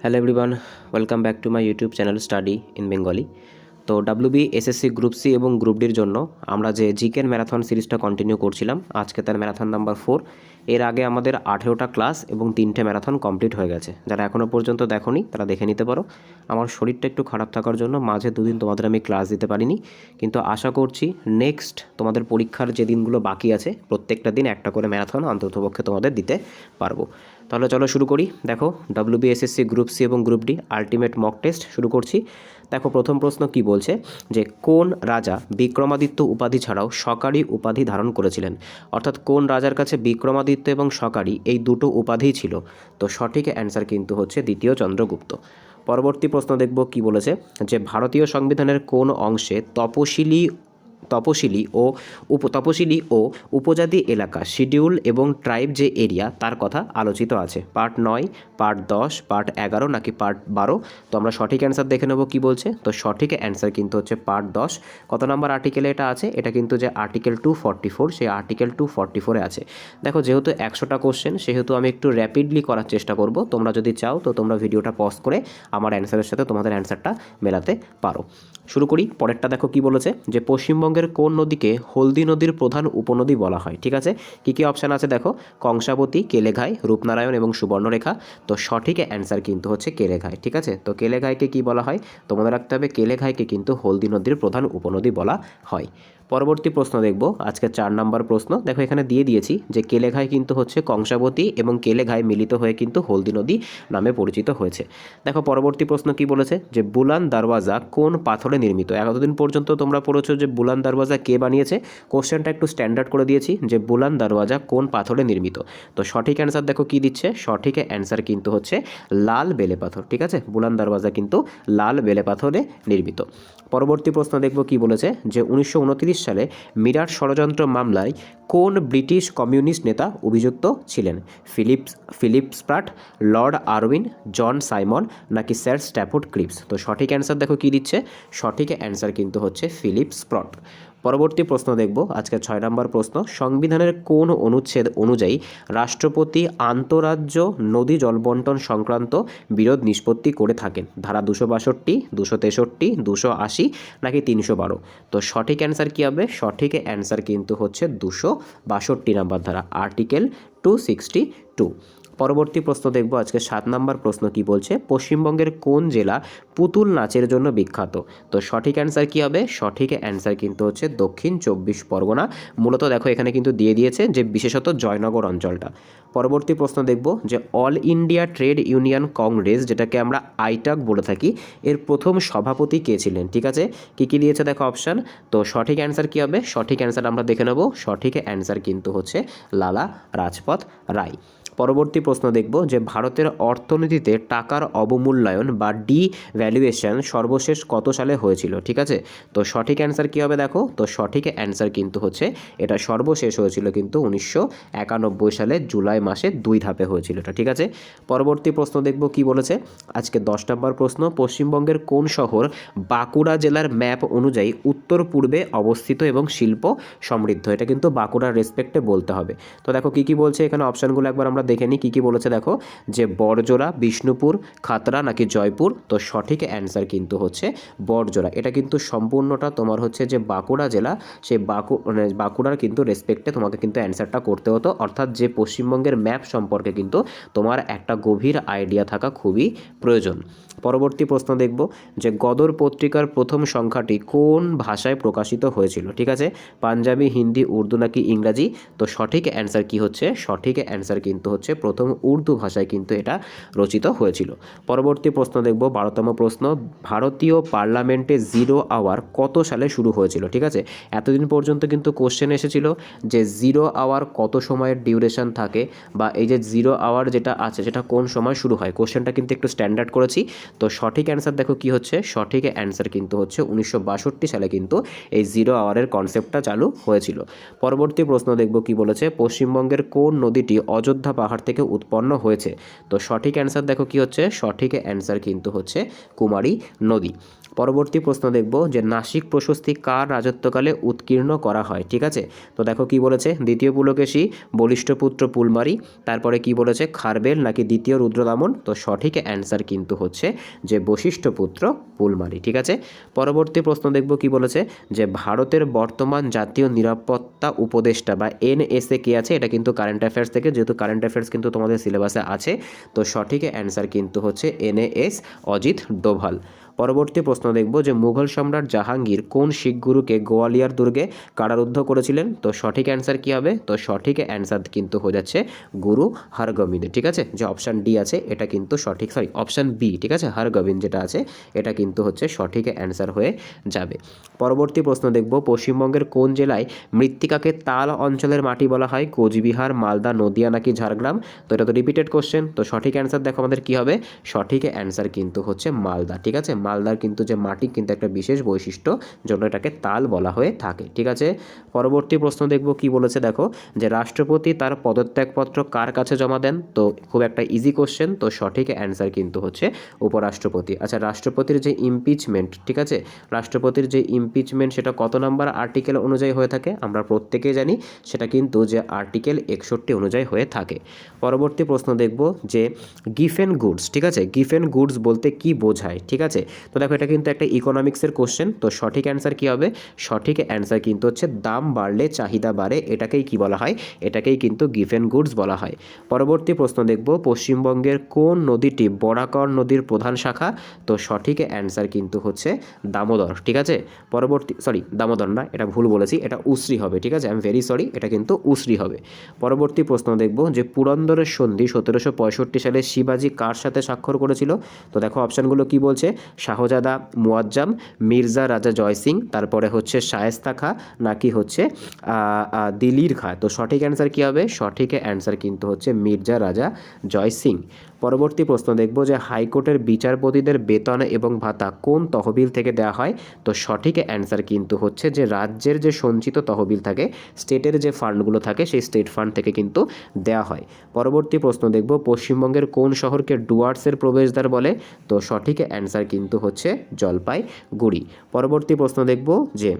Hello everyone, welcome back to my YouTube channel study in Bengali. তো WB SSC group C এবং group ডির জন্য আমরা যে জিকের ম্যারাথন সিরিজটা কন্টিনিউ করছিলাম, আজকে তার ম্যারাথন নাম্বার 4। এর আগে আমাদের 18টা ক্লাস এবং 3টে ম্যারাথন কমপ্লিট হয়ে গেছে। যারা এখনও পর্যন্ত দেখোনি তারা দেখে নিতে পারো। আমার শরীরটা একটু খারাপ থাকার জন্য মাঝে দুদিন তোমাদের আমি ক্লাস দিতে পারিনি, কিন্তু আশা করছি নেক্সট তোমাদের পরীক্ষার যে দিনগুলো বাকি আছে প্রত্যেকটা দিন একটা করে ম্যারাথন অন্ততপক্ষে তোমাদের দিতে পারবো। তাহলে চলো শুরু করি। দেখো, ডাব্লিউবিএসএসসি গ্রুপ সি এবং group D ultimate mock test শুরু করছি। দেখো, প্রথম প্রশ্ন কি বলছে যে কোন রাজা বিক্রমাদিত্য উপাধি ছাড়াও শকারি উপাধি ধারণ করেছিলেন। অর্থাৎ কোন রাজার কাছে বিক্রমাদিত্য এবং শকারি এই দুটো উপাধিই ছিল। তো সঠিক অ্যান্সার কিন্তু হচ্ছে দ্বিতীয় চন্দ্রগুপ্ত। পরবর্তী প্রশ্ন দেখব কি বলেছে যে ভারতীয় সংবিধানের কোন অংশে তপশিলি ও উপজাতি এলাকা শিডিউল এবং ট্রাইব যে এরিয়া তার কথা আলোচিত আছে। পার্ট 9, পার্ট 10, পার্ট 11 নাকি পার্ট 12? তো আমরা সঠিক অ্যান্সার দেখে নেব কি বলছে। তো সঠিক অ্যান্সার কিন্তু হচ্ছে পার্ট 10। কত নম্বর আর্টিকেলে এটা আছে? এটা কিন্তু যে আর্টিকেল 244, সেই আর্টিকেল 244-এ আছে। দেখো, যেহেতু 100টা কোশ্চেন সেহেতু আমি একটু র্যাপিডলি করার চেষ্টা করব। তোমরা যদি চাও তো তোমরা ভিডিওটা পজ করে আমার অ্যান্সারের সাথে তোমাদের অ্যান্সারটা মেলাতে পারো। শুরু করি। পরেরটা দেখো কি বলেছে যে পশ্চিমবঙ্গের কোন নদীকে হলদি নদীর প্রধান উপনদী বলা হয়। ঠিক আছে, কী কী অপশান আছে দেখো? কংসাবতী, কেলেঘাই, রূপনারায়ণ এবং সুবর্ণরেখা। তো সঠিক অ্যান্সার কিন্তু হচ্ছে কেলেঘাই। ঠিক আছে, তো কেলেঘাইকে কি বলা হয়? তোমাদের রাখতে হবে কেলেঘাইকে কিন্তু হলদি নদীর প্রধান উপনদী বলা হয়। পরবর্তী প্রশ্ন দেখব, আজকে 4 নম্বর প্রশ্ন। দেখো, এখানে দিয়ে দিয়েছি যে কেলেঘাই কিন্তু হচ্ছে কংসাবতী এবং কেলেঘাই মিলিত হয়ে কিন্তু হলদি নদী নামে পরিচিত হয়েছে। দেখো, পরবর্তী প্রশ্ন কি বলেছে যে বুলান দরওয়াজা কোন পাথরে নির্মিত। এতদিন পর্যন্ত তোমরা পড়েছো যে বুলান দরওয়াজা কে বানিয়েছে। কোশ্চেনটা একটু স্ট্যান্ডার্ড করে দিয়েছি যে বুলান দরওয়াজা কোন পাথরে নির্মিত। তো সঠিক অ্যান্সার দেখো কি দিচ্ছে। সঠিক অ্যান্সার কিন্তু হচ্ছে লাল বেলে পাথর। ঠিক আছে, বুলান দরওয়াজা কিন্তু লাল বেলে পাথরে নির্মিত। পরবর্তী প্রশ্ন দেখব কি বলেছে যে 1929 সালে মিরাট ষড়যন্ত্র মামলায় কোন ব্রিটিশ কমিউনিস্ট নেতা অভিযুক্ত ছিলেন। Philip Spratt, Lord Irwin, John Simon নাকি স্যার স্ট্যাফোর্ড ক্রিপস। তো সঠিক অ্যান্সার দেখো কি দিচ্ছে। সঠিক অ্যান্সার কিন্তু হচ্ছে ফিলিপ স্প্রট। পরবর্তী প্রশ্ন দেখব, আজকে 6 নম্বর প্রশ্ন। সংবিধানের কোন অনুচ্ছেদ অনুযায়ী রাষ্ট্রপতি আন্তঃরাজ্য নদী জলবন্টন সংক্রান্ত বিরোধ নিষ্পত্তি করে থাকেন। ধারা 262, 263, 280 নাকি 312? তো সঠিক অ্যান্সার কী হবে? সঠিক অ্যান্সার কিন্তু হচ্ছে 262 নম্বর ধারা, আর্টিকেল 262। পরবর্তী প্রশ্ন দেখব, আজকে 7 নম্বর প্রশ্ন কি বলছে পশ্চিমবঙ্গের কোন জেলা পুতুল নাচের জন্য বিখ্যাত। তো সঠিক অ্যান্সার কী হবে? সঠিক অ্যান্সার কিন্তু হচ্ছে দক্ষিণ 24 পরগনা। মূলত দেখো এখানে কিন্তু দিয়ে দিয়েছে যে বিশেষত জয়নগর অঞ্চলটা। পরবর্তী প্রশ্ন দেখব যে all India trade union Congress, যেটাকে আমরা আইটাক বলে থাকি, এর প্রথম সভাপতি কে ছিলেন। ঠিক আছে, কী কী দিয়েছে দেখো অপশান। তো সঠিক অ্যান্সার কী হবে? সঠিক অ্যান্সার আমরা দেখে নেব। সঠিক অ্যান্সার কিন্তু হচ্ছে লালা রাজপথ রায়। পরবর্তী প্রশ্ন দেখব যে ভারতের অর্থনীতিতে টাকার অবমূল্যায়ন বা ডিভ্যালুয়েশন সর্বশেষ কত সালে হয়েছিল। ঠিক আছে, তো সঠিক অ্যান্সার কী হবে দেখো। তো সঠিক অ্যান্সার কিন্তু হচ্ছে এটা সর্বশেষ হয়েছিল কিন্তু 1991 সালে জুলাই মাসে 2 ধাপে হয়েছিল এটা। ঠিক আছে, পরবর্তী প্রশ্ন দেখব কি বলেছে। আজকে 10 নম্বর প্রশ্ন। পশ্চিমবঙ্গের কোন শহর বাঁকুড়া জেলার ম্যাপ অনুযায়ী উত্তর পূর্বে অবস্থিত এবং শিল্প সমৃদ্ধ। এটা কিন্তু বাঁকুড়ার রেসপেক্টে বলতে হবে। তো দেখো কী কী বলছে এখানে, অপশানগুলো একবার আমরা দেখে নিই কী কী বলেছে দেখো। যে বড়জোড়া, বিষ্ণুপুর, খাতড়া নাকি জয়পুর। তো সঠিক অ্যান্সার কিন্তু হচ্ছে বড়জোড়া। এটা কিন্তু সম্পূর্ণটা তোমার হচ্ছে যে বাঁকুড়া জেলা, সেই বাঁকুড়ার কিন্তু রেসপেক্টে তোমাকে কিন্তু অ্যান্সারটা করতে হতো। অর্থাৎ যে পশ্চিমবঙ্গের ম্যাপ সম্পর্কে কিন্তু তোমার একটা গভীর আইডিয়া থাকা খুবই প্রয়োজন। পরবর্তী প্রশ্ন দেখব যে গদর পত্রিকার প্রথম সংখ্যাটি কোন ভাষায় প্রকাশিত হয়েছিল। ঠিক আছে, পাঞ্জাবি, হিন্দি, উর্দু নাকি ইংরাজি। তো সঠিক অ্যান্সার কি হচ্ছে? সঠিক অ্যান্সার কিন্তু হচ্ছে প্রথম উর্দু ভাষায় কিন্তু এটা রচিত হয়েছিল। পরবর্তী প্রশ্ন দেখব 12তম প্রশ্ন। ভারতীয় পার্লামেন্টে 0 আওয়ার কত সালে শুরু হয়েছিল। ঠিক আছে, এতদিন পর্যন্ত কিন্তু কোশ্চেন এসেছিল যে 0 আওয়ার কত সময়ের ডিউরেশন থাকে, বা এই যে 0 আওয়ার যেটা আছে সেটা কোন সময় শুরু হয়। কোশ্চেনটা কিন্তু একটু স্ট্যান্ডার্ড করেছি। তো সঠিক অ্যান্সার দেখো কি হচ্ছে। সঠিক অ্যান্সার কিন্তু হচ্ছে 1962 সালে কিন্তু এই 0 আওয়ারের কনসেপ্টটা চালু হয়েছিল। পরবর্তী প্রশ্ন দেখব কি বলেছে পশ্চিমবঙ্গের কোন নদীটি অযোধ্যা পাহাড় থেকে উৎপন্ন হয়েছে। তো সঠিক অ্যান্সার দেখো কি হচ্ছে। সঠিক অ্যান্সার কিন্তু হচ্ছে কুমারী নদী। পরবর্তী প্রশ্ন দেখব যে নাসিক প্রশস্তি কার রাজত্বকালে উৎকীর্ণ করা হয়, ঠিক আছে। তো দেখো কি বলেছে, দ্বিতীয় পুলকেশী, বলিষ্ঠপুত্র পুলমারী, তারপরে কি বলেছে খারবেল নাকি দ্বিতীয় রুদ্রদামন। তো সঠিক অ্যান্সার কিন্তু হচ্ছে যে বশিষ্ঠপুত্র পুলমারী, ঠিক আছে। পরবর্তী প্রশ্ন দেখব কি বলেছে যে ভারতের বর্তমান জাতীয় নিরাপত্তা উপদেষ্টা বা এনএসএ কে আছে। এটা কিন্তু কারেন্ট অ্যাফেয়ার্স থেকে, যেহেতু কারেন্ট অ্যাফেয়ার্স কিন্তু তোমাদের সিলেবাসে আছে, তো সঠিক অ্যান্সার কিন্তু হচ্ছে এনএএস অজিত ডোভাল। পরবর্তী প্রশ্ন দেখব যে মুঘল সম্রাট জাহাঙ্গীর কোন শিখ গুরুকে গোয়ালিয়র দুর্গে কারারুদ্ধ করেছিলেন। তো সঠিক অ্যান্সার কী হবে, তো সঠিক অ্যান্সার কিন্তু হয়ে যাচ্ছে গুরু হরগোবিন্দ, ঠিক আছে। যে অপশান ডি আছে এটা কিন্তু সঠিক, অপশান বি, ঠিক আছে, হরগোবিন্দ যেটা আছে এটা কিন্তু হচ্ছে সঠিক অ্যান্সার হয়ে যাবে। পরবর্তী প্রশ্ন দেখব পশ্চিমবঙ্গের কোন জেলায় মৃত্তিকাকে তাল অঞ্চলের মাটি বলা হয়। কোচবিহার, মালদা, নদিয়া নাকি ঝাড়গ্রাম। তো এটা তো রিপিটেড কোশ্চেন, তো সঠিক অ্যান্সার দেখো আমাদের কী হবে, সঠিক অ্যান্সার কিন্তু হচ্ছে মালদা, ঠিক আছে। মালদার কিন্তু যে মাটি কিন্তু একটা বিশেষ বৈশিষ্ট্য, জন্য এটাকে তাল বলা হয়ে থাকে, ঠিক আছে। পরবর্তী প্রশ্ন দেখব কি বলেছে, দেখো যে রাষ্ট্রপতি তার পদত্যাগপত্র কার কাছে জমা দেন। তো খুব একটা ইজি কোশ্চেন, তো সঠিক অ্যান্সার কিন্তু হচ্ছে উপরাষ্ট্রপতি। আচ্ছা, রাষ্ট্রপতির যে ইমপিচমেন্ট, ঠিক আছে, রাষ্ট্রপতির যে ইমপিচমেন্ট সেটা কত নাম্বার আর্টিকেল অনুযায়ী হয়ে থাকে, আমরা প্রত্যেকেই জানি সেটা কিন্তু যে আর্টিকেল 61 অনুযায়ী হয়ে থাকে। পরবর্তী প্রশ্ন দেখব যে গিফেন গুডস, ঠিক আছে, গিফেন গুডস বলতে কি বোঝায়, ঠিক আছে। তো দেখো এটা কিন্তু একটা ইকোনমিক্সের কোশ্চেন, তো সঠিক অ্যান্সার কী হবে, সঠিক অ্যান্সার কিন্তু হচ্ছে দাম বাড়লে চাহিদা বাড়ে, এটাকেই কি বলা হয়, এটাকেই কিন্তু গিফেন গুডস বলা হয়। পরবর্তী প্রশ্ন দেখব পশ্চিমবঙ্গের কোন নদীটি বরাকর নদীর প্রধান শাখা। তো সঠিক অ্যান্সার কিন্তু হচ্ছে দামোদর, ঠিক আছে। পরবর্তী দামোদর না, এটা ভুল বলেছি, এটা উসরি হবে, ঠিক আছে, আই এম ভেরি সরি, এটা কিন্তু উসরি হবে। পরবর্তী প্রশ্ন দেখব যে পুরন্দরের সন্ধি 1765 সালে শিবাজি কার সাথে স্বাক্ষর করেছিল। তো দেখো অপশানগুলো কি বলছে, শাহজাদা মুয়াজ্জম, মির্জা রাজা জয় সিং, তারপরে হচ্ছে শায়েস্তা খাঁ নাকি হচ্ছে দিলির খাঁ। তো সঠিক অ্যান্সার কী হবে, সঠিক অ্যান্সার কিন্তু হচ্ছে মির্জা রাজা জয় সিং। পরবর্তী প্রশ্ন দেখব যে হাইকোর্টের বিচারপতিদের বেতন এবং ভাতা কোন তহবিল থেকে দেওয়া হয়। তো সঠিক অ্যান্সার কিন্তু হচ্ছে যে রাজ্যের যে সঞ্চিত তহবিল থাকে, স্টেটের যে ফান্ডগুলো থাকে সেই স্টেট ফান্ড থেকে কিন্তু দেওয়া হয়। পরবর্তী প্রশ্ন দেখব পশ্চিমবঙ্গের কোন শহরকে ডুয়ার্সের প্রবেশদ্বার বলে। তো সঠিক অ্যান্সার কিন্তু হচ্ছে জলপাইগুড়ি। পরবর্তী প্রশ্ন দেখব যে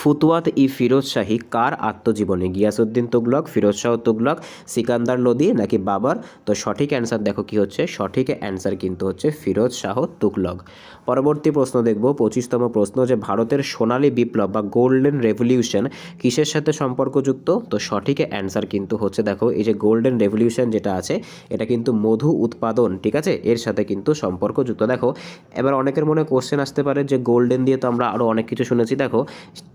ফুতুয়াত ই ফিরোজ শাহী কার আত্মজীবনী। গিয়াসউদ্দিন তুগলক, ফিরোজ শাহ তুগলক, সিকান্দার লোদি নাকি বাবর। তো সঠিক অ্যান্সার দেখো কি হচ্ছে, সঠিক অ্যান্সার কিন্তু হচ্ছে ফিরোজ শাহ তুগলক। পরবর্তী প্রশ্ন দেখব 25তম প্রশ্ন যে ভারতের সোনালী বিপ্লব বা গোল্ডেন রেভলিউশন কিসের সাথে সম্পর্কযুক্ত। তো সঠিক অ্যান্সার কিন্তু হচ্ছে দেখো এই যে গোল্ডেন রেভলিউশন যেটা আছে এটা কিন্তু মধু উৎপাদন, ঠিক আছে, এর সাথে কিন্তু সম্পর্কযুক্ত। দেখো এবার অনেকের মনে কোশ্চেন আসতে পারে যে গোল্ডেন দিয়ে তো আমরা আরও অনেক কিছু শুনেছি। দেখো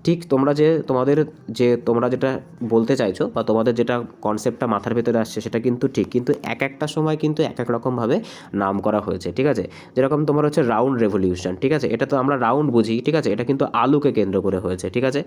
ঠিক তোমরা যেটা বলতে চাইছো বা তোমাদের যেটা কনসেপ্টটা মাথার ভেতরে আসছে সেটা কিন্তু ঠিক, কিন্তু এক একটা সময় কিন্তু এক এক রকমভাবে নাম করা হয়েছে, ঠিক আছে। যেরকম তোমার হচ্ছে রাউন্ড রেভলিউশন, ঠিক আছে, এটা তো আমরা রাউন্ড বুঝি, ঠিক আছে, এটা কিন্তু আলুকে কেন্দ্র করে হয়েছে, ঠিক আছে।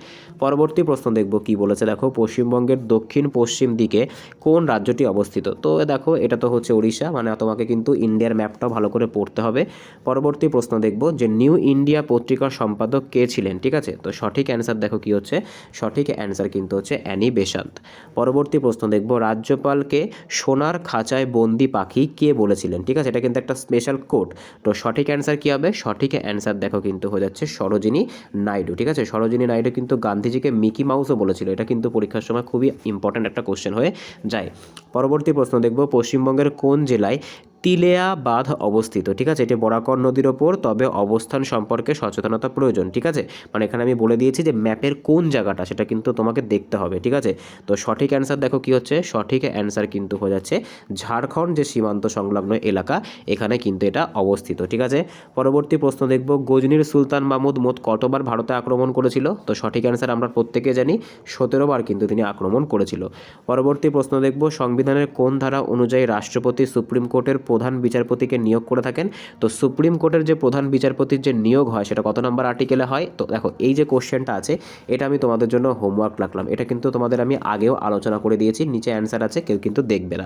পরবর্তী প্রশ্ন দেখব কি বলেছে, দেখো পশ্চিমবঙ্গের দক্ষিণ পশ্চিম দিকে কোন রাজ্যটি অবস্থিত। তো দেখো এটা তো হচ্ছে উড়িষ্যা, মানে তোমাকে কিন্তু ইন্ডিয়ার ম্যাপটাও ভালো করে পড়তে হবে। পরবর্তী প্রশ্ন দেখব যে নিউ ইন্ডিয়া পত্রিকার সম্পাদক কে ছিলেন, ঠিক আছে। তো সঠিক অ্যান্সার দেখো কি হচ্ছে, সঠিক অ্যান্সার কিন্তু হচ্ছে অ্যানি বেসান্ত। পরবর্তী প্রশ্ন দেখব রাজ্যপালকে সোনার খাঁচায় বন্দি পাখি কে বলেছিলেন, ঠিক আছে, এটা কিন্তু একটা স্পেশাল কোড। তো সঠিক অ্যান্সার কী হবে, সঠিক অ্যান্সার দেখো কিন্তু হয়ে যাচ্ছে সরোজিনী নাইডু, ঠিক আছে। সরোজিনী নাইডু কিন্তু গান্ধীজিকে মিকি মাউসও বলেছিল, এটা কিন্তু পরীক্ষার সময় খুবই ইম্পর্ট্যান্ট একটা কোশ্চেন হয়ে যায়। পরবর্তী প্রশ্ন দেখব পশ্চিমবঙ্গের কোন জেলায় তিলেয়া বাঁধ অবস্থিত, ঠিক আছে, এটি বরাকর নদীর ওপর, তবে অবস্থান সম্পর্কে সচেতনতা প্রয়োজন, ঠিক আছে। মানে এখানে আমি বলে দিয়েছি যে ম্যাপের কোন জায়গাটা সেটা কিন্তু তোমাকে দেখতে হবে, ঠিক আছে। তো সঠিক অ্যান্সার দেখো কি হচ্ছে, সঠিক অ্যান্সার কিন্তু হয়ে যাচ্ছে ঝাড়খণ্ড যে সীমান্ত সংলগ্ন এলাকা এখানে কিন্তু এটা অবস্থিত, ঠিক আছে। পরবর্তী প্রশ্ন দেখব গজনির সুলতান মাহমুদ মোট কতবার ভারতে আক্রমণ করেছিল। তো সঠিক অ্যান্সার আমরা প্রত্যেকে জানি 17 বার কিন্তু তিনি আক্রমণ করেছিল। পরবর্তী প্রশ্ন দেখব সংবিধানের কোন ধারা অনুযায়ী রাষ্ট্রপতি সুপ্রিম কোর্টের প্রধান বিচারপতিকে নিয়োগ করে থাকেন। তো সুপ্রিম কোর্টের যে প্রধান বিচারপতির যে নিয়োগ হয় সেটা কত নম্বর আর্টিকেলে হয়। তো দেখো এই যে কোশ্চেনটা আছে এটা আমি তোমাদের জন্য হোমওয়ার্ক রাখলাম, এটা কিন্তু তোমাদের আমি আগেও আলোচনা করে দিয়েছি, নিচে অ্যান্সার আছে, কেউ কিন্তু দেখবে না।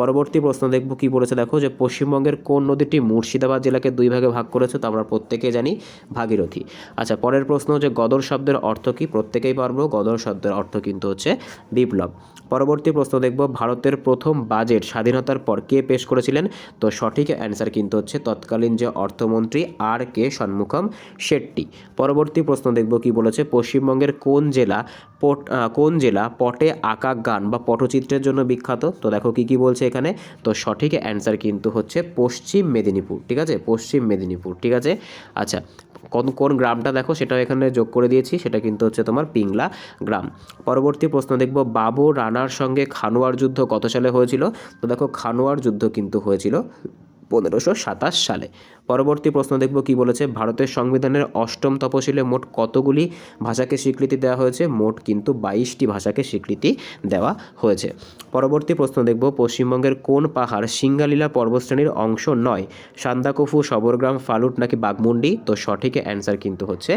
পরবর্তী প্রশ্ন দেখব কি বলেছে, দেখো যে পশ্চিমবঙ্গের কোন নদীটি মুর্শিদাবাদ জেলাকে দুই ভাগে ভাগ করেছে। তো আমরা প্রত্যেকে জানি ভাগীরথী। আচ্ছা, পরের প্রশ্ন যে গদর শব্দের অর্থ কি, প্রত্যেকেই পারবো, গদর শব্দের অর্থ কিন্তু হচ্ছে বিপ্লব। পরবর্তী প্রশ্ন দেখব ভারতের প্রথম বাজেট স্বাধীনতার পর কে পেশ করেছিলেন। তো সঠিক অ্যান্সার কিন্তু হচ্ছে তৎকালীন যে অর্থমন্ত্রী আর কে ষণ্মুখম শেট্টি। পরবর্তী প্রশ্ন দেখব কি বলেছে, পশ্চিমবঙ্গের কোন জেলা পটে আঁকা গান বা পটচিত্রের জন্য বিখ্যাত? তো দেখো কি কি বলছে এখানে। তো সঠিক অ্যান্সার কিন্তু হচ্ছে পশ্চিম মেদিনীপুর, ঠিক আছে, পশ্চিম মেদিনীপুর, ঠিক আছে। আচ্ছা, কোন কোন গ্রামটা দেখো সেটাও এখানে যোগ করে দিয়েছি, সেটা কিন্তু হচ্ছে তোমার পিংলা গ্রাম। পরবর্তী প্রশ্ন দেখব, বাবু রানার সঙ্গে খানোয়ার যুদ্ধ কত সালে হয়েছিল? তো দেখো খানোয়ার যুদ্ধ কিন্তু হয়েছিল 1527 সালে। পরবর্তী প্রশ্ন দেখব কি বলেছে, ভারতের সংবিধানের অষ্টম তফসিলে মোট কতগুলি ভাষাকে স্বীকৃতি দেওয়া হয়েছে? মোট কিন্তু 22টি ভাষাকে স্বীকৃতি দেওয়া হয়েছে। পরবর্তী প্রশ্ন দেখব, পশ্চিমবঙ্গের কোন পাহাড় সিঙ্গালীলা পর্বতশ্রেণীর অংশ নয়? সান্দাকফু, সবরগ্রাম, ফালুট নাকি বাঘমুন্ডি? তো সঠিক অ্যান্সার কিন্তু হচ্ছে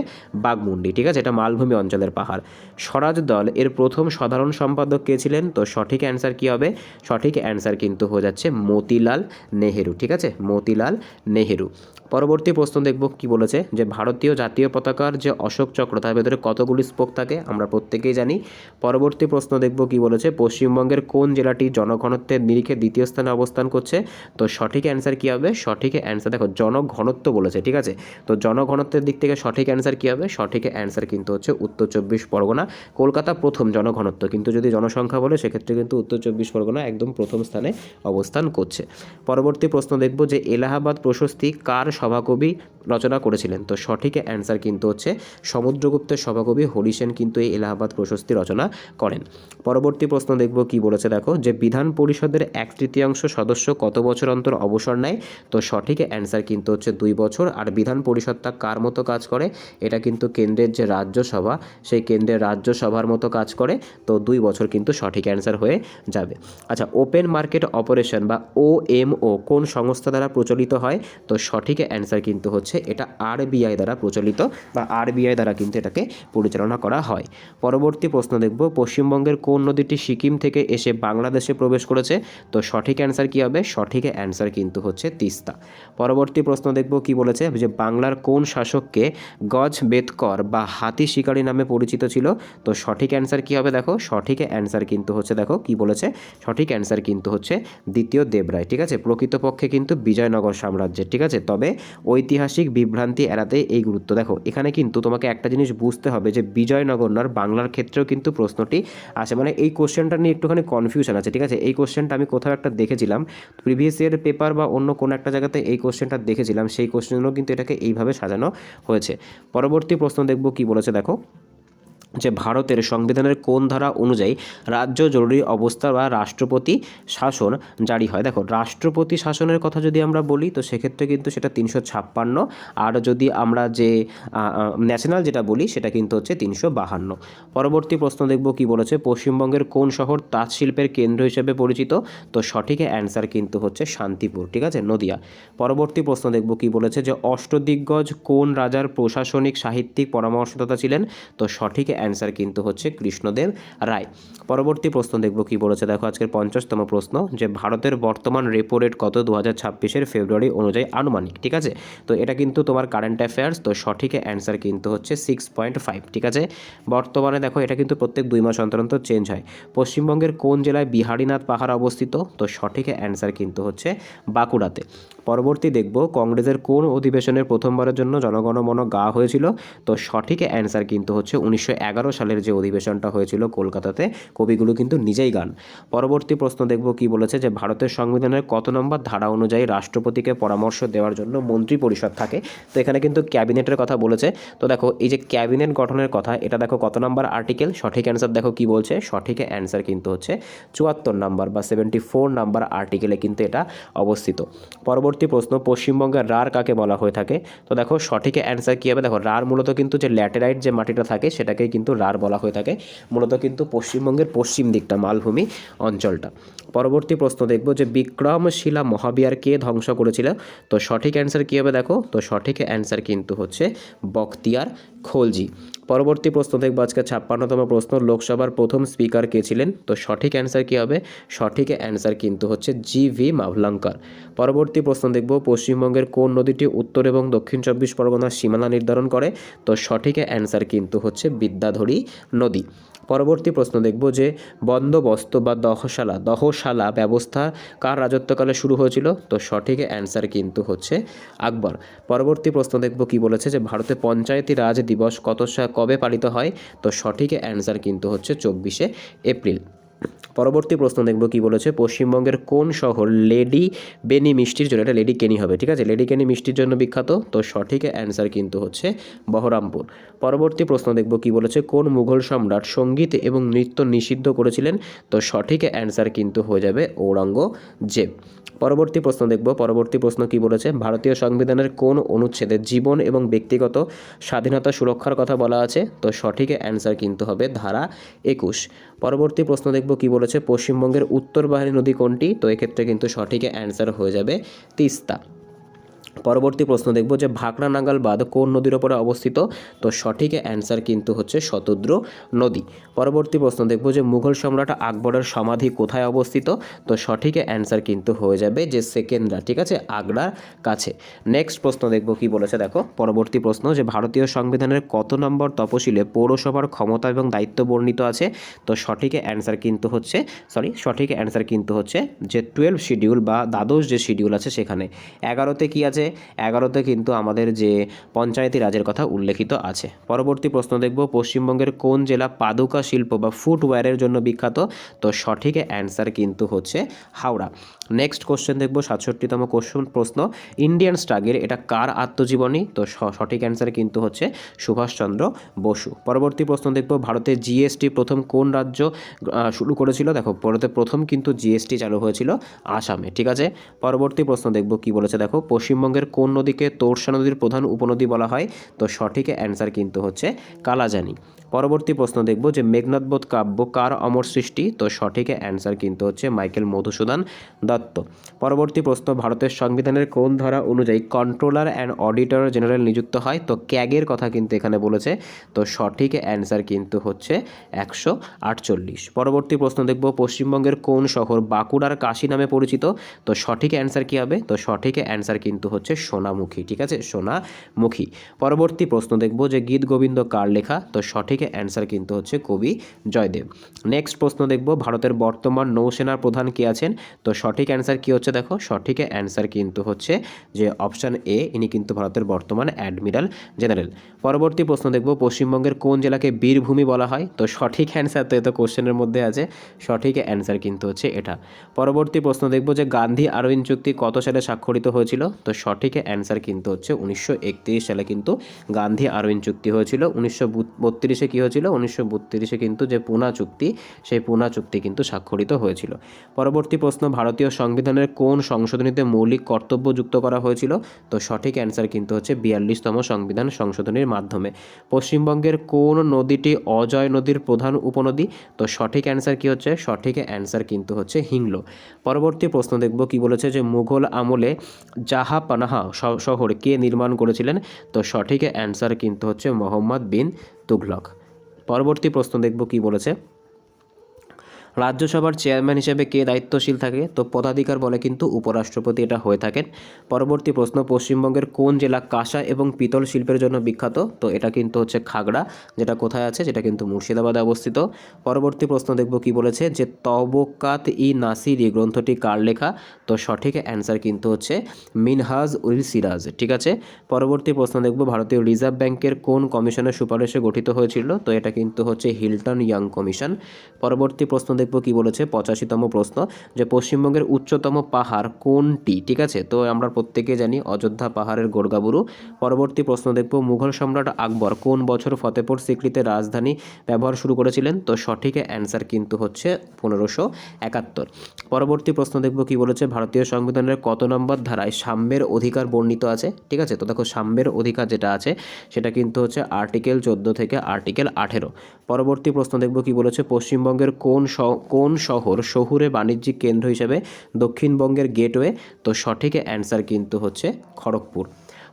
বাঘমুন্ডি, ঠিক আছে, এটা মালভূমি অঞ্চলের পাহাড়। স্বরাজ দল এর প্রথম সাধারণ সম্পাদক কে ছিলেন? তো সঠিক অ্যান্সার কি হবে? সঠিক অ্যান্সার কিন্তু হয়ে যাচ্ছে মতিলাল নেহেরু, ঠিক আছে, মতিলাল নেহেরু। পরবর্তী প্রশ্ন দেখব কি বলেছে, যে ভারতীয় জাতীয় পতাকার যে অশোক চক্র তার ভেতরে কতগুলি স্পোক থাকে? আমরা প্রত্যেকেই জানি। পরবর্তী প্রশ্ন দেখব কি বলেছে, পশ্চিমবঙ্গের কোন জেলাটি জনঘনত্বের নিরিখে দ্বিতীয় স্থানে অবস্থান করছে? তো সঠিক অ্যান্সার কি হবে? সঠিক অ্যান্সার দেখো জনঘনত্ব বলেছে, ঠিক আছে, তো জনঘনত্বের দিক থেকে সঠিক অ্যান্সার কি হবে? সঠিক অ্যান্সার কিন্তু হচ্ছে উত্তর 24 পরগনা। কলকাতা প্রথম জনঘনত্ব, কিন্তু যদি জনসংখ্যা বলে সেক্ষেত্রে কিন্তু উত্তর 24 পরগনা একদম প্রথম স্থানে অবস্থান করছে। পরবর্তী প্রশ্ন দেখব যে এলাহাবাদ প্রশস্তি কার সভাকবি রচনা করেছিলেন? তো সঠিক অ্যান্সার কিন্তু হচ্ছে সমুদ্রগুপ্তের সভাকবি হরি সেন কিন্তু এই এলাহাবাদ প্রশস্তি রচনা করেন। পরবর্তী প্রশ্ন দেখব কি বলেছে দেখো, যে বিধান পরিষদের 1/3 সদস্য কত বছর অন্তর অবসর নেয়? তো সঠিক অ্যান্সার কিন্তু হচ্ছে 2 বছর। আর বিধান পরিষদটা কার মতো কাজ করে? এটা কিন্তু কেন্দ্রের যে রাজ্যসভা সেই কেন্দ্রের রাজ্যসভার মতো কাজ করে। তো 2 বছর কিন্তু সঠিক অ্যান্সার হয়ে যাবে। আচ্ছা, ওপেন মার্কেট অপারেশন বা OMO কোন সংস্থা দ্বারা প্রচলিত হয়? তো সঠিক অ্যান্সার কিন্তু হচ্ছে এটা RBI দ্বারা প্রচলিত বা RBI দ্বারা কিন্তু এটাকে পরিচালনা করা হয়। পরবর্তী প্রশ্ন দেখব, পশ্চিমবঙ্গের কোন নদীটি সিকিম থেকে এসে বাংলাদেশে প্রবেশ করেছে? তো সঠিক অ্যান্সার কি হবে? সঠিক অ্যান্সার কিন্তু হচ্ছে তিস্তা। পরবর্তী প্রশ্ন দেখব কি বলেছে, যে বাংলার কোন শাসককে গজ বেদকর বা হাতি শিকারী নামে পরিচিত ছিল? তো সঠিক অ্যান্সার কি হবে? দেখো সঠিক অ্যান্সার কিন্তু হচ্ছে, দেখো কি বলেছে, সঠিক অ্যান্সার কিন্তু হচ্ছে দ্বিতীয় দেবরায়, ঠিক আছে, প্রকৃতপক্ষে কিন্তু বিজয়নগর সাম্রাজ্যের, ঠিক আছে। তবে ঐতিহাসিক বিভ্রান্তি এড়াতে এই গুরুত্ব। দেখো এখানে কিন্তু তোমাকে একটা জিনিস বুঝতে হবে যে বিজয়নগর নয়, বাংলার ক্ষেত্রেও কিন্তু প্রশ্নটি আসে, মানে এই কোশ্চেনটা নিয়ে একটুখানি কনফিউশন আছে, ঠিক আছে। এই কোশ্চেনটা আমি কোথাও একটা দেখেছিলাম প্রিভিয়াস ইয়ার পেপার বা অন্য কোনো একটা জায়গাতে এই কোশ্চেনটা দেখেছিলাম, সেই কোশ্চেনও কিন্তু এটাকে এইভাবে সাজানো হয়েছে। পরবর্তী প্রশ্ন দেখব কি বলেছে দেখো, যে ভারতের সংবিধানের কোন ধারা অনুযায়ী রাজ্য জরুরি অবস্থা বা রাষ্ট্রপতি শাসন জারি হয়? দেখো রাষ্ট্রপতি শাসনের কথা যদি আমরা বলি তো সেক্ষেত্রে কিন্তু সেটা 356, আর যদি আমরা যে ন্যাশনাল যেটা বলি সেটা কিন্তু হচ্ছে 352। পরবর্তী প্রশ্ন দেখব কি বলেছে, পশ্চিমবঙ্গের কোন শহর তাঁত শিল্পের কেন্দ্র হিসেবে পরিচিত? তো সঠিক অ্যান্সার কিন্তু হচ্ছে শান্তিপুর, ঠিক আছে, নদিয়া। পরবর্তী প্রশ্ন দেখব কি বলেছে, যে অষ্টদিগ্গজ কোন রাজার প্রশাসনিক সাহিত্যিক পরামর্শদাতা ছিলেন? তো সঠিক অ্যান্সার কিন্তু হচ্ছে কৃষ্ণদেব রায়। পরবর্তী প্রশ্ন দেখব কি বলেছে দেখো, আজকের 50তম প্রশ্ন, যে ভারতের বর্তমান রেপো রেট কত 2026-এর ফেব্রুয়ারি অনুযায়ী আনুমানিক, ঠিক আছে, তো এটা কিন্তু তোমার কারেন্ট অ্যাফেয়ার্স। তো সঠিক অ্যান্সার কিন্তু হচ্ছে 6.5, ঠিক আছে। বর্তমানে দেখো এটা কিন্তু প্রত্যেক 2 মাস অন্তর অন্তর চেঞ্জ হয়। পশ্চিমবঙ্গের কোন জেলায় বিহারীনাথ পাহাড় অবস্থিত? তো সঠিক অ্যান্সার কিন্তু হচ্ছে বাঁকুড়াতে। পরবর্তী দেখব, কংগ্রেসের কোন অধিবেশনের প্রথমবারের জন্য জনগণমন গাওয়া হয়েছিল? তো সঠিক অ্যান্সার কিন্তু হচ্ছে 1911 সালের যে অধিবেশনটা হয়েছিল কলকাতাতে, কবিগুলো কিন্তু নিজেই গান। পরবর্তী প্রশ্ন দেখব কি বলেছে, যে ভারতের সংবিধানের কত নম্বর ধারা অনুযায়ী রাষ্ট্রপতিকে পরামর্শ দেওয়ার জন্য মন্ত্রী পরিষদ থাকে? তো এখানে কিন্তু ক্যাবিনেটের কথা বলেছে। তো দেখো এই যে ক্যাবিনেট গঠনের কথা, এটা দেখো কত নম্বর আর্টিকেল? সঠিক অ্যান্সার দেখো কি বলছে, সঠিক অ্যান্সার কিন্তু হচ্ছে 74 নম্বর বা 74 নম্বর আর্টিকেলে কিন্তু এটা অবস্থিত। পরবর্তী প্রশ্ন, পশ্চিমবঙ্গের রাঢ় কাকে বলা হয়ে থাকে? তো দেখো সঠিক অ্যান্সার কী হবে? দেখো রাঢ় মূলত কিন্তু যে ল্যাটেরাইট যে মাটিটা থাকে সেটাকেই কিন্তু রাঢ় বলা হয়ে থাকে, মূলত কিন্তু পশ্চিমবঙ্গের পশ্চিম দিকটা মালভূমি অঞ্চলটা। পরবর্তী প্রশ্ন দেখব, যে বিক্রমশিলা মহাবিহার কে ধ্বংস করেছিল? তো সঠিক অ্যান্সার কী হবে? দেখো তো সঠিক অ্যান্সার কিন্তু হচ্ছে বখতিয়ার খলজি। পরবর্তী প্রশ্ন দেখব আজকে 56তম প্রশ্ন, লোকসভার প্রথম স্পিকার কে ছিলেন? তো সঠিক অ্যান্সার কী হবে? সঠিক অ্যান্সার কিন্তু হচ্ছে GV মাভলঙ্কর। পরবর্তী প্রশ্ন দেখব, পশ্চিমবঙ্গের কোন নদীটি উত্তর এবং দক্ষিণ 24 পরগনার সীমানা নির্ধারণ করে? তো সঠিক অ্যান্সার কিন্তু হচ্ছে বিদ্যাধরী নদী। পরবর্তী প্রশ্ন দেখব, যে বন্দোবস্ত বা দহশালা শালা ব্যবস্থা কার রাজত্বকালে শুরু হয়েছিল? তো সঠিক অ্যান্সার কিন্তু হচ্ছে আকবর। পরবর্তী প্রশ্ন দেখব কি বলেছে, যে ভারতে পঞ্চায়েতি রাজ দিবস কবে পালিত হয়? তো সঠিক অ্যান্সার কিন্তু হচ্ছে 24শে এপ্রিল। পরবর্তী প্রশ্ন দেখব কি বলেছে, পশ্চিমবঙ্গের কোন শহর লেডি বেনি মিষ্টির জন্য, এটা লেডি কেনি হবে, ঠিক আছে, লেডি কেনি মিষ্টির জন্য বিখ্যাত? তো সঠিক অ্যান্সার কিন্তু হচ্ছে বহরমপুর। পরবর্তী প্রশ্ন দেখব কি বলেছে, কোন মুঘল সম্রাট সঙ্গীত এবং নৃত্য নিষিদ্ধ করেছিলেন? তো সঠিক অ্যান্সার কিন্তু হয়ে যাবে ঔরঙ্গজেব। পরবর্তী প্রশ্ন দেখব, পরবর্তী প্রশ্ন কি বলেছে, ভারতীয় সংবিধানের কোন অনুচ্ছেদে জীবন এবং ব্যক্তিগত স্বাধীনতা সুরক্ষার কথা বলা আছে? তো সঠিক অ্যান্সার কিন্তু হবে ধারা 21। পরবর্তী প্রশ্ন দেখব কি বলেছে, পশ্চিমবঙ্গের উত্তরবাহিনী নদী কোনটি? তো এক্ষেত্রে কিন্তু সঠিক অ্যান্সার হয়ে যাবে তিস্তা। পরবর্তী প্রশ্ন দেখব যে ভাকরা নাগাল বাঁধ কোন নদীর ওপরে অবস্থিত? তো সঠিক অ্যান্সার কিন্তু হচ্ছে শতদ্রু নদী। পরবর্তী প্রশ্ন দেখব যে মুঘল সম্রাট আকবরের সমাধি কোথায় অবস্থিত? তো সঠিক অ্যান্সার কিন্তু হয়ে যাবে যে সেকেন্দ্রা, ঠিক আছে, আগ্রার কাছে। নেক্সট প্রশ্ন দেখব কি বলেছে, দেখো পরবর্তী প্রশ্ন, যে ভারতীয় সংবিধানের কত নম্বর তপশিলে পৌরসভার ক্ষমতা এবং দায়িত্ব বর্ণিত আছে? তো সঠিক অ্যান্সার কিন্তু হচ্ছে সঠিক অ্যান্সার কিন্তু হচ্ছে যে 12 শিডিউল বা দ্বাদশ যে শিডিউল আছে সেখানে। 11তে কি আছে? 11তে কিন্তু আমাদের যে পঞ্চায়েতি রাজের কথা উল্লেখিত আছে। পরবর্তী প্রশ্ন দেখব, পশ্চিমবঙ্গের কোন জেলা পাদুকা শিল্প বা ফুটওয়্যারের জন্য বিখ্যাত? তো সঠিক অ্যান্সার কিন্তু হচ্ছে হাওড়া। নেক্সট কোশ্চেন দেখব 67তম প্রশ্ন, ইন্ডিয়ান স্টাগের এটা কার আত্মজীবনী? তো সঠিক অ্যান্সার কিন্তু হচ্ছে সুভাষচন্দ্র বসু। পরবর্তী প্রশ্ন দেখব, ভারতের জিএসটি প্রথম কোন রাজ্য শুরু করেছিল? দেখো ভারতে প্রথম কিন্তু জিএসটি চালু হয়েছিল আসামে, ঠিক আছে। পরবর্তী প্রশ্ন দেখব কি বলেছে, দেখো পশ্চিমবঙ্গের কোন নদীকে তোরসা নদীর প্রধান উপনদী বলা হয়? তো সঠিক অ্যান্সার কিন্তু হচ্ছে কালাজানি। পরবর্তী প্রশ্ন দেখব যে মেঘনাদবধ কাব্য কার অমর সৃষ্টি? তো সঠিক অ্যান্সার কিন্তু হচ্ছে মাইকেল মধুসূদন দত্ত। পরবর্তী প্রশ্ন, ভারতের সংবিধানের কোন ধারা অনুযায়ী কন্ট্রোলার অ্যান্ড অডিটর জেনারেল নিযুক্ত হয়? তো ক্যাগের কথা কিন্তু এখানে বলেছে। তো সঠিক অ্যান্সার কিন্তু হচ্ছে 148। পরবর্তী প্রশ্ন দেখব, পশ্চিমবঙ্গের কোন শহর বাঁকুড়ার কাশী নামে পরিচিত? তো সঠিক অ্যান্সার কী হবে? তো সঠিক অ্যান্সার কিন্তু হচ্ছে সোনামুখী, ঠিক আছে, সোনামুখী। পরবর্তী প্রশ্ন দেখব যে গীত গোবিন্দ কার লেখা? তো সঠিক অ্যান্সার কিন্তু হচ্ছে কবি জয়দেব। নেক্সট প্রশ্ন দেখব, ভারতের বর্তমান নৌসেনার প্রধান কে আছেন? তো সঠিক অ্যান্সার কী হচ্ছে, দেখো সঠিক অ্যান্সার কিন্তু হচ্ছে যে অপশান এ, ইনি কিন্তু ভারতের বর্তমান অ্যাডমিরাল জেনারেল। পরবর্তী প্রশ্ন দেখব, পশ্চিমবঙ্গের কোন জেলাকে বীরভূমি বলা হয়? তো সঠিক অ্যান্সার তো এত কোশ্চেনের মধ্যে আছে, সঠিক অ্যান্সার কিন্তু হচ্ছে এটা। পরবর্তী প্রশ্ন দেখব যে গান্ধী আরউইন চুক্তি কত সালে স্বাক্ষরিত হয়েছিল? তো সঠিক অ্যান্সার কিন্তু হচ্ছে 1931 সালে কিন্তু গান্ধী আরউইন চুক্তি হয়েছিল। 1932-এ কী হয়েছিল? 1932-এ কিন্তু যে পুনা চুক্তি, সেই পুনা চুক্তি কিন্তু স্বাক্ষরিত হয়েছিল। পরবর্তী প্রশ্ন, ভারতীয় সংবিধানের কোন সংশোধনীতে মৌলিক কর্তব্য যুক্ত করা হয়েছিল? তো সঠিক অ্যান্সার কিন্তু হচ্ছে 42তম সংবিধান সংশোধনীর মাধ্যমে। পশ্চিমবঙ্গের কোন নদীটি অজয় নদীর প্রধান উপনদী? তো সঠিক অ্যান্সার কী হচ্ছে? সঠিক অ্যান্সার কিন্তু হচ্ছে হিংলো। পরবর্তী প্রশ্ন দেখব কি বলেছে, যে মুঘল আমলে জাহাপানাহা শহর কে নির্মাণ করেছিলেন? তো সঠিক অ্যান্সার কিন্তু হচ্ছে মোহাম্মদ বিন তুগলক। পরবর্তী প্রশ্ন দেখব কি বলেছে, রাজ্যসভার চেয়ারম্যান হিসেবে কে দায়িত্বশীল থাকে? তো পদাধিকার বলে কিন্তু উপরাষ্ট্রপতি এটা হয়ে থাকেন। পরবর্তী প্রশ্ন, পশ্চিমবঙ্গের কোন জেলা কাঁসা এবং পিতল শিল্পের জন্য বিখ্যাত? তো এটা কিন্তু হচ্ছে খাগড়া, যেটা কোথায় আছে? যেটা কিন্তু মুর্শিদাবাদে অবস্থিত। পরবর্তী প্রশ্ন দেখব কি বলেছে, যে তবকাত ই নাসিরি গ্রন্থটি কার লেখা? তো সঠিক অ্যান্সার কিন্তু হচ্ছে মিনহাজ উল সিরাজ, ঠিক আছে। পরবর্তী প্রশ্ন দেখব, ভারতীয় রিজার্ভ ব্যাংকের কোন কমিশনের সুপারিশে গঠিত হয়েছিল? তো এটা কিন্তু হচ্ছে হিল্টন ইয়াং কমিশন। পরবর্তী প্রশ্ন দেখব কি বলেছে, 85তম প্রশ্ন, যে পশ্চিমবঙ্গের উচ্চতম পাহাড় কোনটি? ঠিক আছে, তো আমরা প্রত্যেকে জানি অযোধ্যা পাহাড়ের গোর্গাবুরু। পরবর্তী প্রশ্ন দেখব, মুঘল সম্রাট আকবর কোন বছর ফতেপুর সিক্রিতে রাজধানী ব্যবহার শুরু করেছিলেন? তো সঠিক অ্যান্সার কিন্তু হচ্ছে 1571। পরবর্তী প্রশ্ন দেখব কি বলেছে, ভারতীয় সংবিধানের কত নম্বর ধারায় সাম্যের অধিকার বর্ণিত আছে? ঠিক আছে, তো দেখো সাম্যের অধিকার যেটা আছে সেটা কিন্তু হচ্ছে আর্টিকেল 14 থেকে আর্টিকেল 18। পরবর্তী প্রশ্ন দেখব কি বলেছে, পশ্চিমবঙ্গের কোন শহর শহুরে বাণিজ্যিক কেন্দ্র হিসেবে দক্ষিণবঙ্গের গেটওয়ে? তো সঠিক অ্যান্সার কিন্তু হচ্ছে খড়গপুর।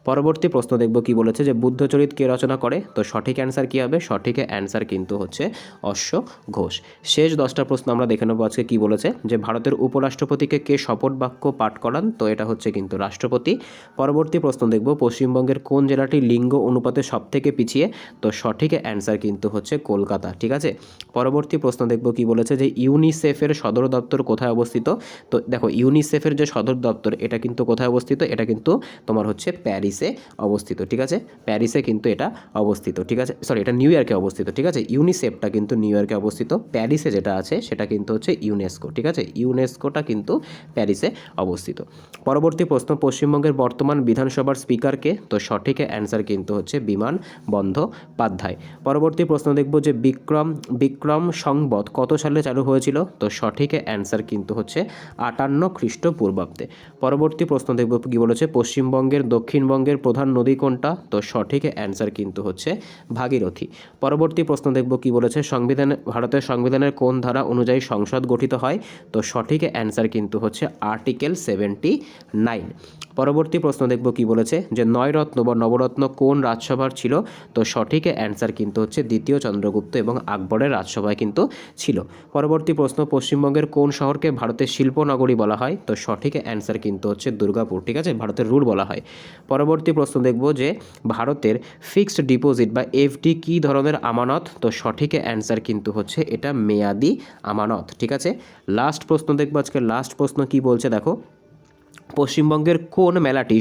পরবর্তী প্রশ্ন দেখব কি বলেছে যে বুদ্ধচরিত কে রচনা করে, তো সঠিক অ্যান্সার কী হবে, সঠিক অ্যান্সার কিন্তু হচ্ছে অশ্ব ঘোষ। শেষ 10টা প্রশ্ন আমরা দেখে নেবো আজকে কী বলেছে যে ভারতের উপরাষ্ট্রপতিকে কে শপথ বাক্য পাঠ করান, তো এটা হচ্ছে কিন্তু রাষ্ট্রপতি। পরবর্তী প্রশ্ন দেখব পশ্চিমবঙ্গের কোন জেলাটি লিঙ্গ অনুপাতে সব থেকে পিছিয়ে, তো সঠিক অ্যান্সার কিন্তু হচ্ছে কলকাতা। ঠিক আছে, পরবর্তী প্রশ্ন দেখব কি বলেছে যে ইউনিসেফের সদর দপ্তর কোথায় অবস্থিত, তো দেখো ইউনিসেফের যে সদর দপ্তর এটা কিন্তু কোথায় অবস্থিত, এটা কিন্তু তোমার হচ্ছে প্যারিসে অবস্থিত। ঠিক আছে, প্যারিসে কিন্তু এটা অবস্থিত। ঠিক আছে, সরি এটা নিউ ইয়র্কে অবস্থিত। ঠিক আছে, ইউনিসেফটা কিন্তু নিউ ইয়র্কে অবস্থিত, প্যারিসে যেটা আছে সেটা কিন্তু হচ্ছে ইউনেস্কো। ঠিক আছে, ইউনেস্কোটা কিন্তু প্যারিসে অবস্থিত। পরবর্তী প্রশ্ন পশ্চিমবঙ্গের বর্তমান বিধানসভার স্পিকারকে, তো সঠিক অ্যান্সার কিন্তু হচ্ছে বিমান বন্দ্যোপাধ্যায়। পরবর্তী প্রশ্ন দেখব যে বিক্রম সংবত কত সালে চালু হয়েছিল, তো সঠিক অ্যান্সার কিন্তু হচ্ছে 58 খ্রিস্টপূর্বাব্দে। পরবর্তী প্রশ্ন দেখব কি বলেছে পশ্চিমবঙ্গের দক্ষিণবঙ্গের প্রধান নদী কোনটা, তো সঠিক অ্যান্সার কিন্তু হচ্ছে ভাগীরথী। পরবর্তী প্রশ্ন দেখব কি বলেছে ভারতের সংবিধানের কোন ধারা অনুযায়ী সংসদ গঠিত হয়, তো সঠিক অ্যান্সার কিন্তু হচ্ছে আর্টিকেল 79। পরবর্তী প্রশ্ন দেখব কি বলেছে যে 9 রত্ন বা নবরত্ন কোন রাজসভার ছিল, তো সঠিক অ্যান্সার কিন্তু হচ্ছে দ্বিতীয় চন্দ্রগুপ্ত এবং আকবরের রাজসভায় কিন্তু ছিল। পরবর্তী প্রশ্ন পশ্চিমবঙ্গের কোন শহরকে ভারতের শিল্পনগরী বলা হয়, তো সঠিক অ্যান্সার কিন্তু হচ্ছে দুর্গাপুর। ঠিক আছে, ভারতের রুল বলা হয়। পরবর্তী প্রশ্ন দেখব যে ভারতের ফিক্সড ডিপোজিট বা এফডি কী ধরনের আমানত, তো সঠিক অ্যান্সার কিন্তু হচ্ছে এটা মেয়াদি আমানত। ঠিক আছে, লাস্ট প্রশ্ন দেখব আজকে, লাস্ট প্রশ্ন কি বলছে দেখো পশ্চিমবঙ্গের কোন মেলাটি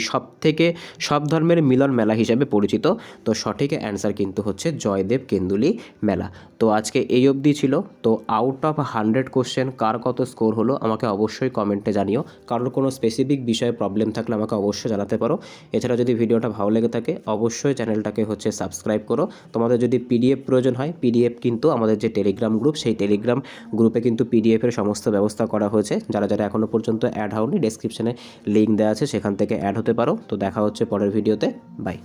সব ধর্মের মিলন মেলা হিসেবে পরিচিত, তো সঠিক অ্যান্সার কিন্তু হচ্ছে জয়দেব কেন্দুলি মেলা। তো আজকে এই অবধি ছিল। তো আউট অফ 100 কোশ্চেন কার কত স্কোর হলো আমাকে অবশ্যই কমেন্টে জানিও। কারোর কোনো স্পেসিফিক বিষয়ে প্রবলেম থাকলে আমাকে অবশ্যই জানাতে পারো। এছাড়া যদি ভিডিওটা ভালো লেগে থাকে অবশ্যই চ্যানেলটাকে হচ্ছে সাবস্ক্রাইব করো। তোমাদের যদি পিডিএফ প্রয়োজন হয়, পিডিএফ কিন্তু আমাদের যে টেলিগ্রাম গ্রুপ সেই টেলিগ্রাম গ্রুপে কিন্তু পিডিএফের সমস্ত ব্যবস্থা করা হয়েছে। যারা যারা এখনও পর্যন্ত অ্যাড হওনি ডেসক্রিপশনে লিঙ্ক দেওয়া আছে, সেখান থেকে অ্যাড হতে পারো। তো দেখা হচ্ছে পরের ভিডিওতে, বাই।